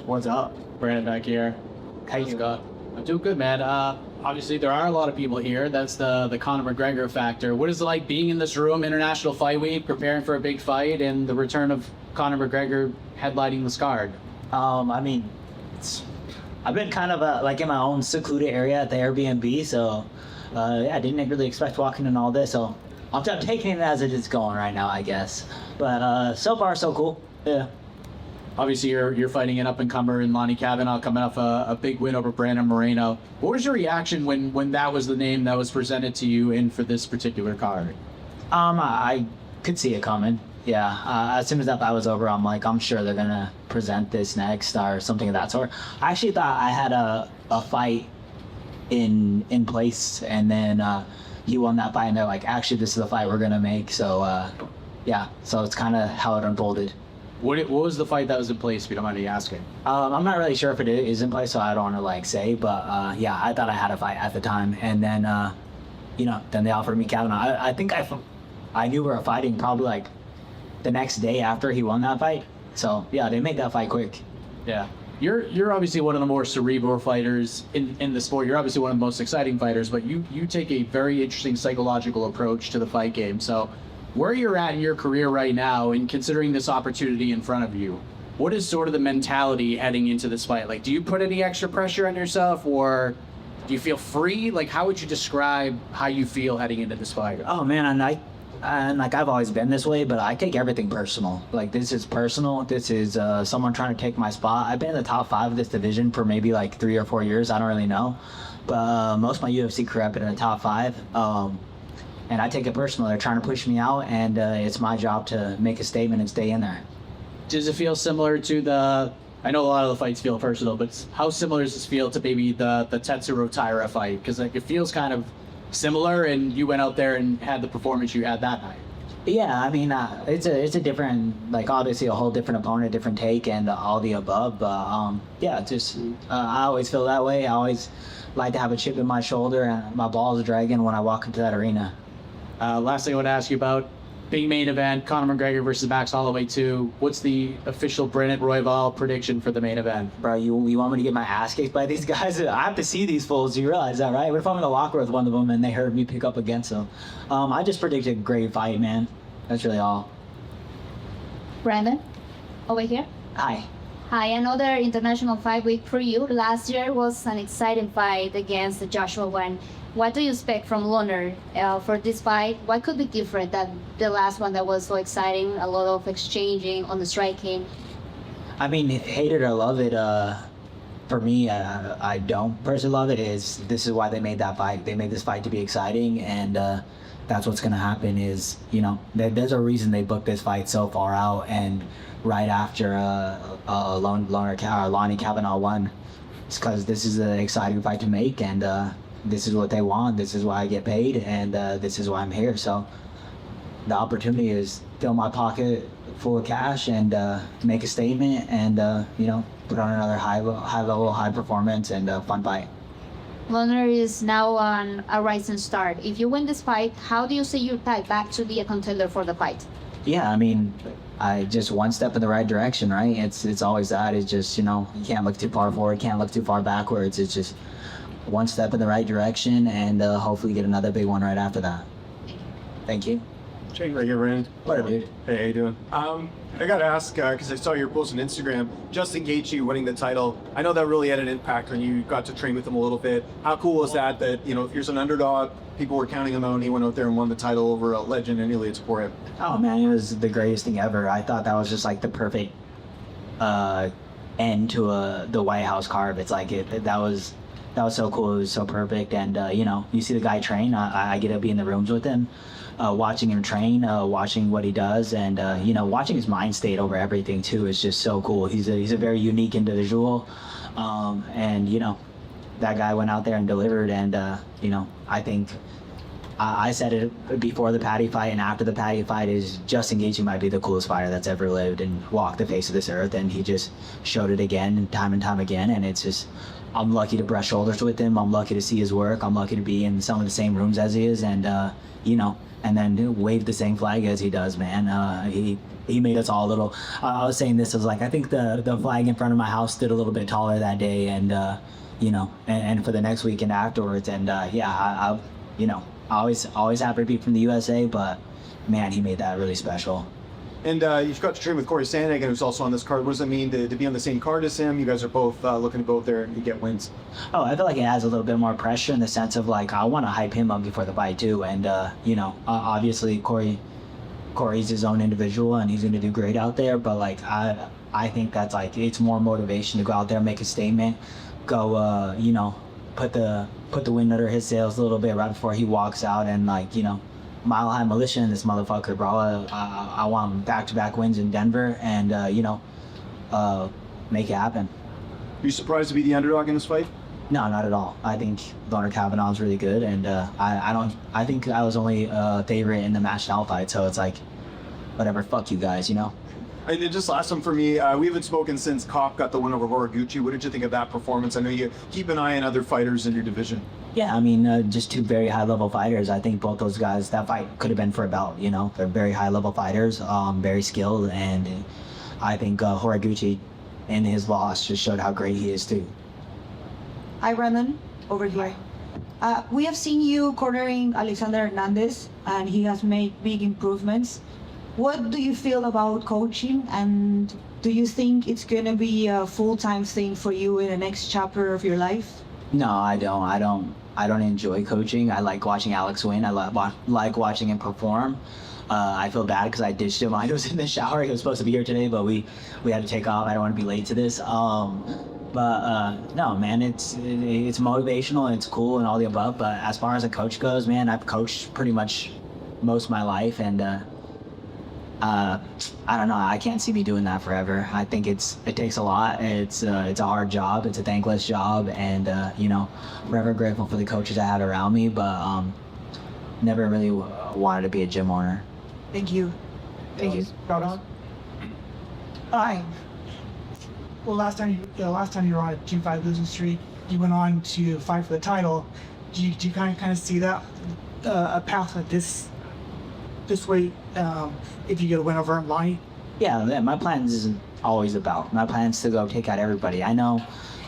What's up? Brandon back here. How you doing? I'm doing good, man. Obviously, there are a lot of people here. That's the Conor McGregor factor. What is it like being in this room, International Fight Week, preparing for a big fight, and the return of Conor McGregor headlining this card? I mean, I've been kind of like in my own secluded area at the Airbnb, so I didn't really expect walking in all this, so I'm taking it as it is going right now, I guess. But so far, so cool. Yeah. Obviously, you're fighting an up-and-comer in Lone'er Kavanagh, coming off a big win over Brandon Moreno. What was your reaction when that was the name that was presented to you in for this particular card? I could see it coming. Yeah. As soon as that fight was over, I'm like, I'm sure they're gonna present this next or something of that sort. I actually thought I had a fight in place, and then he won that fight, and they're like, actually, this is the fight we're gonna make. So yeah. So it's kind of how it unfolded. What was the fight that was in place, if you don't mind me asking? I'm not really sure if it is in place, so I don't want to say, but yeah, I thought I had a fight at the time, and then then they offered me Kavanagh. I think I knew we were fighting probably like the next day after he won that fight. So yeah, they made that fight quick. Yeah. You're obviously one of the more cerebral fighters in the sport. You're obviously one of the most exciting fighters, but you take a very interesting psychological approach to the fight game. So where you're at in your career right now, and considering this opportunity in front of you, what is sort of the mentality heading into this fight? Like, do you put any extra pressure on yourself, or do you feel free? Like, how would you describe how you feel heading into this fight? Oh man, and like I've always been this way, but I take everything personal. Like, this is personal. This is someone trying to take my spot. I've been in the top 5 of this division for maybe like 3 or 4 years. I don't really know, but most of my UFC career I've been in the top 5. And I take it personal. They're trying to push me out, and it's my job to make a statement and stay in there. Does it feel similar to I know a lot of the fights feel personal, but how similar does this feel to maybe the Tetsuro Taira fight? Because like, it feels kind of similar, and you went out there and had the performance you had that night. Yeah, I mean, it's a different, like, obviously a whole different opponent, different take, and all the above. But yeah, just I always feel that way. I always like to have a chip in my shoulder and my balls dragging when I walk into that arena. Last thing I want to ask you about, big main event, Conor McGregor versus Max Holloway 2. What's the official Brennan Royval prediction for the main event? Bro, you want me to get my ass kicked by these guys? I have to see these fools. You realize that, right? What if I'm in the locker with one of them and they heard me pick up against them? I just predicted a great fight, man. That's really all. Brandon, over here. Hi. Hi, another International Fight Week for you. Last year was an exciting fight against Joshua Wan. What do you expect from Lone'er for this fight? What could be different than the last one that was so exciting, a lot of exchanging on the striking? I mean, hate it or love it, for me, I don't personally love it. This is why they made that fight. They made this fight to be exciting, and that's what's going to happen is, there's a reason they booked this fight so far out and right after Lone'er Kavanagh won. It's because this is an exciting fight to make, and this is what they want. This is why I get paid, and this is why I'm here. So the opportunity is fill my pocket full of cash and make a statement, and put on another high performance and fun fight. Lone'er is now on a rising start. If you win this fight, how do you see your path back to be a contender for the fight? Yeah, I mean, I just one step in the right direction, right? It's always that. It's just, you can't look too far forward, can't look too far backwards. It's just one step in the right direction, and hopefully get another big one right after that. Thank you. Jake right here, Rand. What up, dude? Hey, how you doing? I gotta ask, because I saw your post on Instagram, Justin Gaethje winning the title. I know that really had an impact when you got to train with him a little bit. How cool was that, if you're an underdog, people were counting him out, and he went out there and won the title over a legend in Ilya Topuria? Oh man, it was the greatest thing ever. I thought that was just like the perfect end to the White House card. It's like that was so cool. It was so perfect, and you see the guy train. I get to be in the rooms with him, watching him train, watching what he does, and watching his mind state over everything too is just so cool. He's a very unique individual, and that guy went out there and delivered, and I think I said it before the Paddy fight and after the Paddy fight is Justin Gaethje might be the coolest fighter that's ever lived and walked the face of this earth, and he just showed it again and time again. And it's just, I'm lucky to brush shoulders with him. I'm lucky to see his work. I'm lucky to be in some of the same rooms as he is, and you know, and then wave the same flag as he does, man. He made us all a little. I was saying this, I was like, I think the flag in front of my house stood a little bit taller that day, and you know, and for the next weekend afterwards, and yeah, I you know, always happy to be from the USA, but man, he made that really special. And you've got to train with Corey Sandhagen, who's also on this card. What does it mean to be on the same card as him? You guys are both looking to go out there and get wins. Oh, I feel like it adds a little bit more pressure in the sense of like, I want to hype him up before the fight too. And, you know, obviously Corey's his own individual and he's going to do great out there. But like, I think that's like, it's more motivation to go out there, make a statement, go, you know, put the wind under his sails a little bit right before he walks out, and like, you know, Mile High Militia in this motherfucker, bro. I want back-to-back wins in Denver, and you know, make it happen. Are you surprised to be the underdog in this fight? No, not at all. I think Lone'er Kavanagh is really good, and I think I was only favorite in the match now fight, so it's like, whatever, fuck you guys, you know. And then just last one for me, we haven't spoken since Kopp got the win over Gaethje. What did you think of that performance? I know you keep an eye on other fighters in your division. Yeah, I mean, just two very high-level fighters. I think both those guys, that fight could have been for a belt, you know? They're very high-level fighters, very skilled, and I think Gaethje in his loss just showed how great he is, too. Hi, Brendan, over here. We have seen you cornering Alexander Hernandez, and he has made big improvements. What do you feel about coaching, and do you think it's going to be a full-time thing for you in the next chapter of your life? No, I don't enjoy coaching. I like watching Alex win. I like watching him perform. I feel bad because I ditched him. I was in the shower. He was supposed to be here today, but we had to take off. I don't want to be late to this. But no, man, it's motivational and it's cool and all the above. But as far as a coach goes, man, I've coached pretty much most of my life, and I don't know. I can't see me doing that forever. I think it takes a lot. It's a hard job. It's a thankless job, and you know, forever grateful for the coaches I had around me. But never really wanted to be a gym owner. Thank you. Thank you. Got on. Hi. Well, last time you were on a 2-5 losing streak, you went on to fight for the title. Do you kind of see that a path like this way? If you get a win over Lonnie? Yeah, my plans isn't always about. My plans to go take out everybody. I know,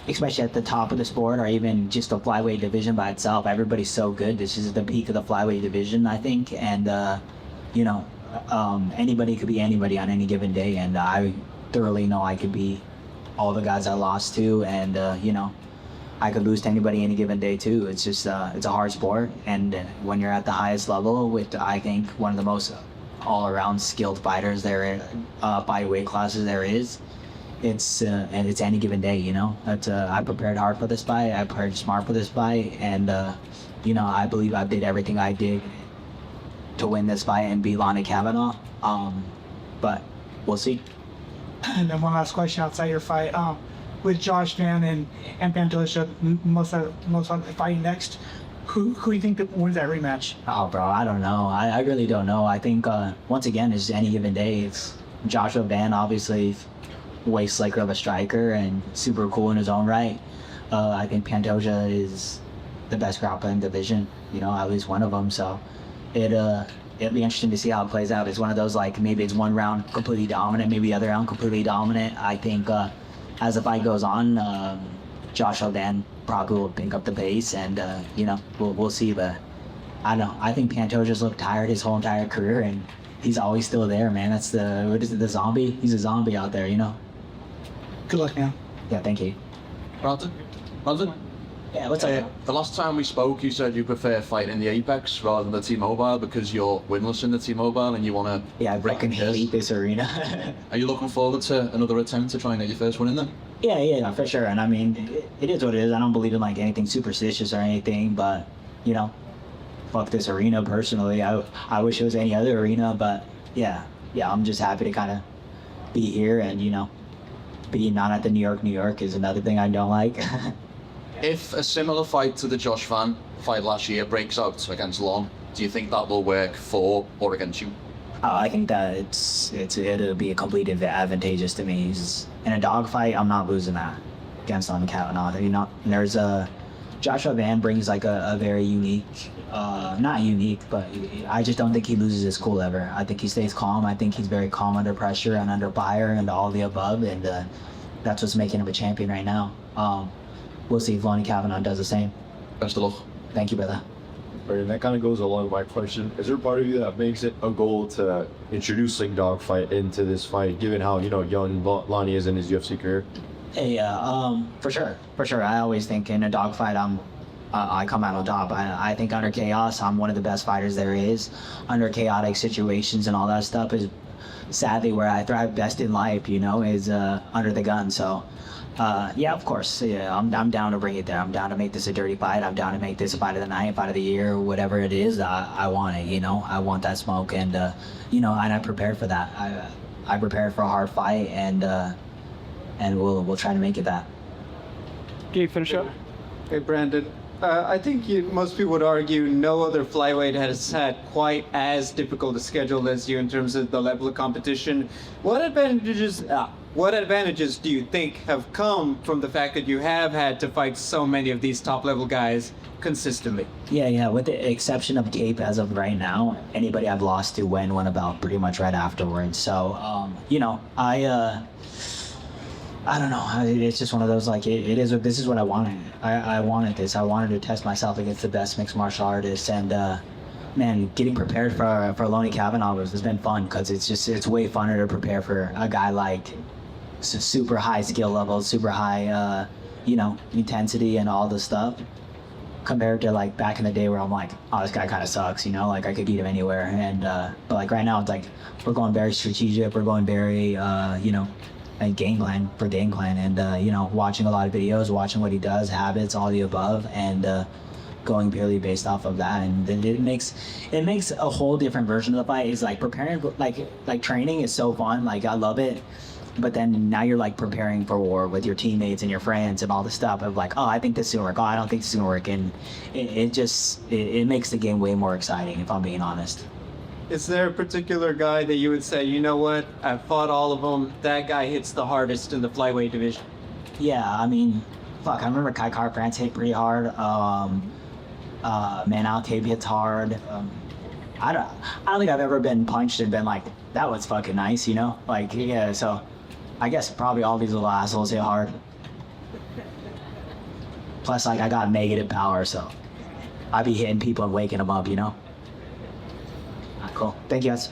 especially at the top of the sport or even just the flyweight division by itself, everybody's so good. This is the peak of the flyweight division, I think, and you know, anybody could be anybody on any given day, and I thoroughly know I could be all the guys I lost to, and you know, I could lose to anybody any given day too. It's just it's a hard sport, and when you're at the highest level with, I think, one of the most all-around skilled fighters there by weight classes there is, it's and it's any given day, you know. That's I prepared hard for this fight. I prepared smart for this fight, and you know, I believe I did everything I did to win this fight and beat Lone'er Kavanagh. But we'll see. And then one last question outside your fight. With Josh Van and Pantoja most likely fighting next, who do you think that wins that rematch? Oh, bro, I don't know. I really don't know. I think once again, it's any given day. It's Joshua Van, obviously, way slicker of a striker and super cool in his own right. I think Pantoja is the best grappler in the division. You know, at least one of them. So it'll be interesting to see how it plays out. It's one of those, like, maybe it's one round completely dominant, maybe the other round completely dominant. I think as the fight goes on, Joshua Van probably will pick up the pace, and you know, we'll see. But I don't know. I think Pantoja's looked tired his whole entire career, and he's always still there, man. That's the zombie? He's a zombie out there, you know. Good luck, man. Yeah, thank you. Brandon? Yeah, what's up? The last time we spoke, you said you prefer fighting in the Apex rather than the T-Mobile because you're winless in the T-Mobile and you want to... Yeah, I freaking hate this arena. Are you looking forward to another attempt to try and get your first win in there? Yeah, for sure. And I mean, it is what it is. I don't believe in like anything superstitious or anything, but you know, fuck this arena personally. I wish it was any other arena, but yeah, I'm just happy to kind of be here, and you know, being not at the New York is another thing I don't like. If a similar fight to the Josh Van fight last year breaks out against Lon, Do you think that will work for or against you? I think that it'll be a complete advantageous to me. In a dogfight, I'm not losing that against Lone'er Kavanagh. You know, there's Joshua Van brings like a very unique, not unique, but I just don't think he loses his cool ever. I think he stays calm. I think he's very calm under pressure and under fire and all the above, and that's what's making him a champion right now. We'll see if Lone'er Kavanagh does the same. Best of luck. Thank you, brother. And that kind of goes along with my question. Is there part of you that makes it a goal to introducing dogfight into this fight, given how, you know, young Lonnie is in his UFC career? Hey, for sure. I always think in a dogfight, I come out on top. I think under chaos, I'm one of the best fighters there is. Under chaotic situations and all that stuff is sadly where I thrive best in life. You know, is under the gun. So. Yeah, of course. Yeah, I'm down to bring it there. I'm down to make this a dirty fight. I'm down to make this a fight of the night, fight of the year, whatever it is. I want it. You know, I want that smoke, and you know, and I prepared for that. I prepared for a hard fight, and we'll try to make it that. Gabe, finish up. Hey, Brandon. I think most people would argue no other flyweight has had quite as difficult a schedule as you in terms of the level of competition. What advantages do you think have come from the fact that you have had to fight so many of these top-level guys consistently? Yeah. With the exception of Gabe, as of right now, anybody I've lost to won a belt pretty much right afterwards. So, you know, I don't know. It's just one of those, like, it is. This is what I wanted. I wanted this. I wanted to test myself against the best mixed martial artists, and man, getting prepared for Lone'er Kavanagh has been fun because it's way funner to prepare for a guy like super high skill level, super high, you know, intensity and all the stuff, compared to like back in the day where I'm like, oh, this guy kind of sucks, you know, like I could beat him anywhere. And but like right now, it's like we're going very strategic. We're going very, you know. And game plan, and you know, watching a lot of videos, watching what he does, habits, all the above, and going purely based off of that. And then it makes a whole different version of the fight. It's like preparing, like training is so fun, like I love it, but then now you're like preparing for war with your teammates and your friends and all the stuff of like, oh, I think this is gonna work, oh, I don't think this is gonna work, and it makes the game way more exciting, if I'm being honest. Is there a particular guy that you would say, you know what, I've fought all of them, that guy hits the hardest in the flyweight division? Yeah, I mean, fuck, I remember Kai Car-France hit pretty hard. Manal Tape hits hard. I don't think I've ever been punched and been like, that was fucking nice, you know? Like, yeah, so I guess probably all these little assholes hit hard. Plus, like, I got negative power, so I be hitting people and waking them up, you know? Cool. Thank you, guys.